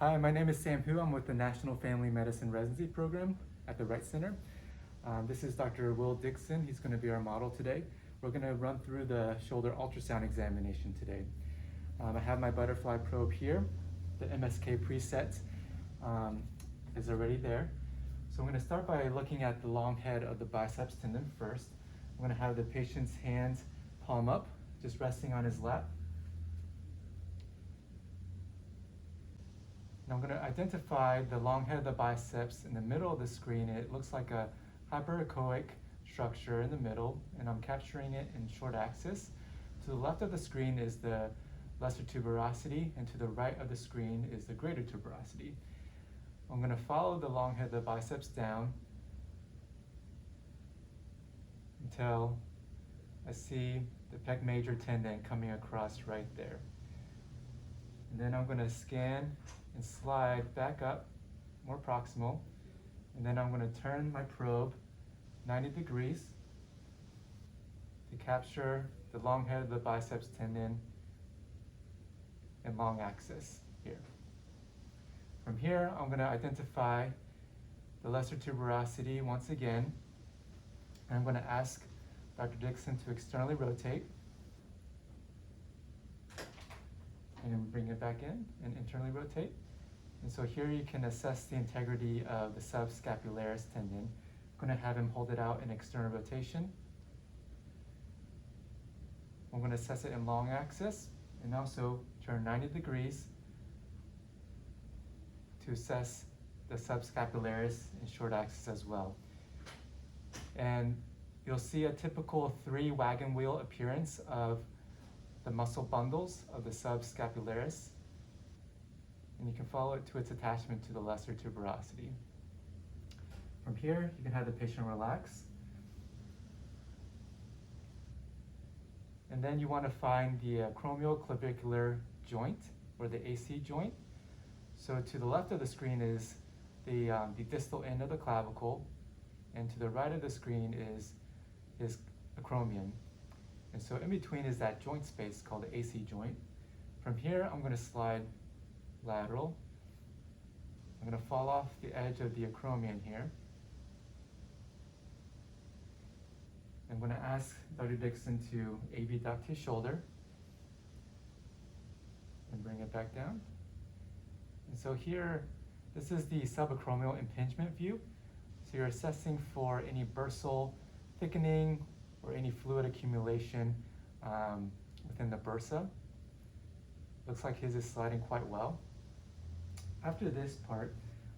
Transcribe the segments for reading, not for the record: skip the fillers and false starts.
Hi, my name is Sam Hu. I'm with the National Family Medicine Residency Program at the Wright Center. This is Dr. Will Dixon. He's going to be our model today. We're going to run through the shoulder ultrasound examination today. I have my butterfly probe here. The MSK preset is already there. So I'm going to start by looking at the long head of the biceps tendon first. I'm going to have the patient's hands palm up, just resting on his lap. And I'm going to identify the long head of the biceps in the middle of the screen. It looks like a hyperechoic structure in the middle, and I'm capturing it in short axis. To the left of the screen is the lesser tuberosity, and to the right of the screen is the greater tuberosity. I'm going to follow the long head of the biceps down until I see the pec major tendon coming across right there. And then I'm going to scan and slide back up, more proximal, and then I'm going to turn my probe 90 degrees to capture the long head of the biceps tendon and long axis here. From here, I'm going to identify the lesser tuberosity once again, and I'm going to ask Dr. Dixon to externally rotate and bring it back in and internally rotate. And so here you can assess the integrity of the subscapularis tendon. I'm going to have him hold it out in external rotation. I'm going to assess it in long axis and also turn 90 degrees to assess the subscapularis in short axis as well. And you'll see a typical 3 wagon wheel appearance of the muscle bundles of the subscapularis, and you can follow it to its attachment to the lesser tuberosity. From here, you can have the patient relax. And then you want to find the acromioclavicular joint, or the AC joint. So to the left of the screen is the distal end of the clavicle, and to the right of the screen is his acromion. And so in between is that joint space called the AC joint. From here, I'm going to slide lateral. I'm going to fall off the edge of the acromion here. I'm going to ask Dr. Dixon to abduct his shoulder and bring it back down. And so here, this is the subacromial impingement view. So you're assessing for any bursal thickening or any fluid accumulation within the bursa. Looks like his is sliding quite well. After this part,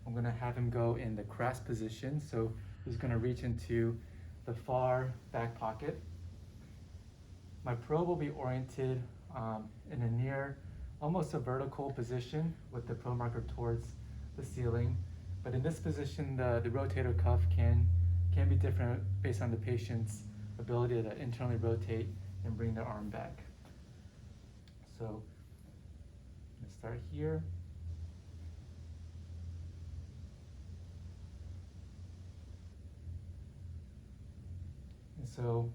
I'm going to have him go in the CRAS position. So he's going to reach into the far back pocket. My probe will be oriented in a near, almost a vertical position with the probe marker towards the ceiling. But in this position, the rotator cuff can be different based on the patient's ability to internally rotate and bring their arm back. So I'm going to start here. And so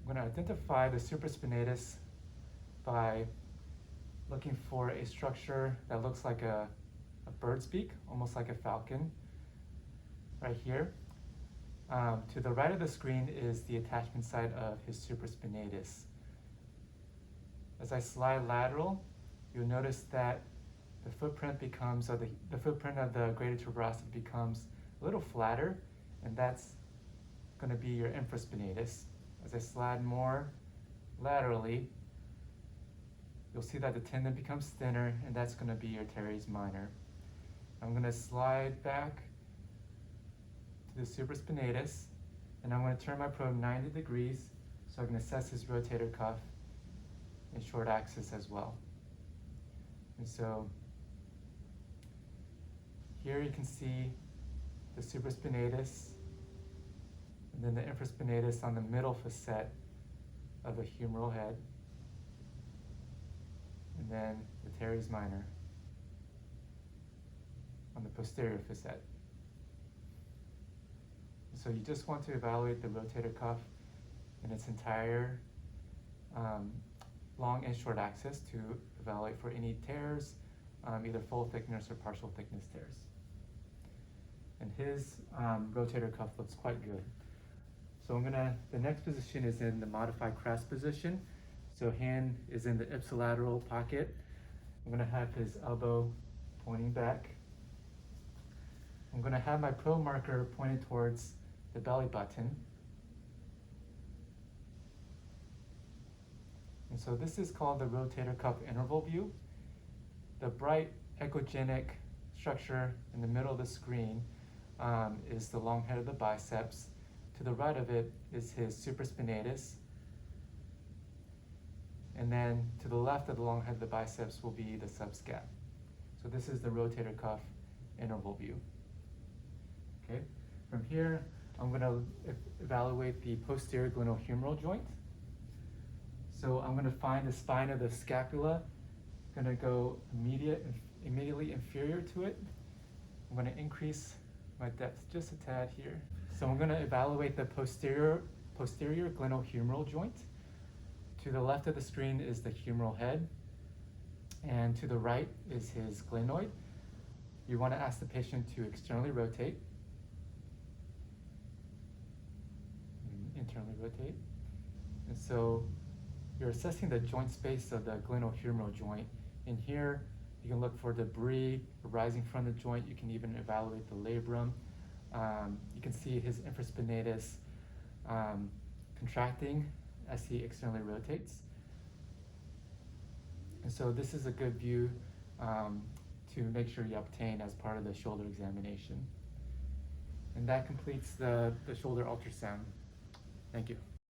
I'm going to identify the supraspinatus by looking for a structure that looks like a bird's beak, almost like a falcon, right here. To the right of the screen is the attachment site of his supraspinatus. As I slide lateral, you'll notice that the footprint becomes, or the footprint of the greater tuberosity becomes a little flatter, and that's going to be your infraspinatus. As I slide more laterally, you'll see that the tendon becomes thinner, and that's going to be your teres minor. I'm going to slide back to the supraspinatus, and I'm going to turn my probe 90 degrees so I can assess his rotator cuff in short axis as well. And so here you can see the supraspinatus and then the infraspinatus on the middle facet of the humeral head, and then the teres minor on the posterior facet. So you just want to evaluate the rotator cuff in its entire long and short axis to evaluate for any tears either full thickness or partial thickness tears. And his rotator cuff looks quite good. So the next position is in the modified CRAS position. So hand is in the ipsilateral pocket. I'm gonna have his elbow pointing back. I'm gonna have my probe marker pointed towards the belly button. And so this is called the rotator cuff interval view. The bright echogenic structure in the middle of the screen is the long head of the biceps. To the right of it is his supraspinatus. And then to the left of the long head of the biceps will be the subscap. So this is the rotator cuff interval view. Okay. From here, I'm going to evaluate the posterior glenohumeral joint. So I'm going to find the spine of the scapula. I'm going to go immediately inferior to it. I'm going to increase my depth just a tad here. So I'm going to evaluate the posterior glenohumeral joint. To the left of the screen is the humeral head, and to the right is his glenoid. You want to ask the patient to externally rotate, internally rotate. And so you're assessing the joint space of the glenohumeral joint. In here, you can look for debris arising from the joint. You can even evaluate the labrum. You can see his infraspinatus contracting as he externally rotates. And so this is a good view to make sure you obtain as part of the shoulder examination. And that completes the shoulder ultrasound. Thank you.